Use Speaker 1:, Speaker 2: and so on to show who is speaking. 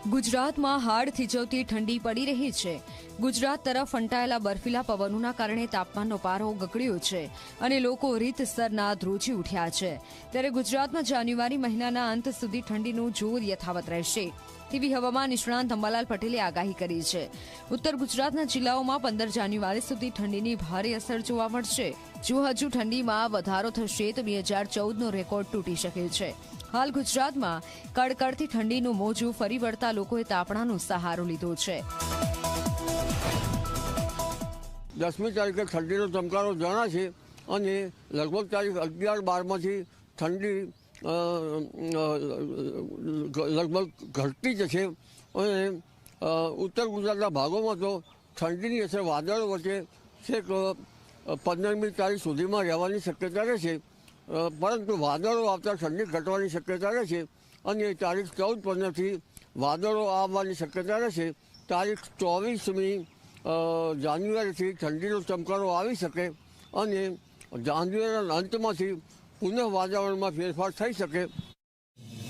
Speaker 1: ગુજરાતમાં હાડ થીજવતી ઠંડી પડી રહી છે। ગુજરાત તરફ ફંટાયેલા બર્ફીલા પવનોના કારણે તાપમાનનો પારો ગગડ્યો છે અને લોકો રીતસરના ધ્રુજી ઉઠ્યા છે। ત્યારે ગુજરાતમાં જાન્યુઆરી મહિનાના અંત સુધી ઠંડીનું જોર યથાવત રહેશે તેવી હવામાન નિષ્ણાંત અંબાલાલ પટેલે આગાહી કરી છે। ઉત્તર ગુજરાતના જિલ્લાઓમાં 15 જાન્યુઆરી સુધી ઠંડીની ભારે અસર જોવા મળશે। જો હજુ ઠંડીમાં વધારો થશે તો 2014નો રેકોર્ડ તૂટી શકે છે। હાલ ગુજરાતમાં કડકડતી ઠંડીનું મોજું ફરી વળતા લોકોએ તાપણાનો સહારો લીધો છે।
Speaker 2: 10મી તારીખે ઠંડીનો ચમકારો જણાશે અને લગભગ તારીખ 11-12માંથી ઠંડી લગભગ ઘટતી જશે અને ઉત્તર ગુજરાતના ભાગોમાં તો ઠંડીની અસર વાદળો વચ્ચે છેક 15મી તારીખ સુધીમાં રહેવાની શક્યતા રહેશે, પરંતુ વાદળો આવતા ઠંડી ઘટવાની શક્યતા રહેશે અને તારીખ 14-15થી વાદળો આવવાની શક્યતા રહેશે। તારીખ 24મી જાન્યુઆરીથી ઠંડીનો ચમકારો આવી શકે અને જાન્યુઆરીના અંતમાંથી પુનઃ વાતાવરણમાં ફેરફાર થઈ શકે।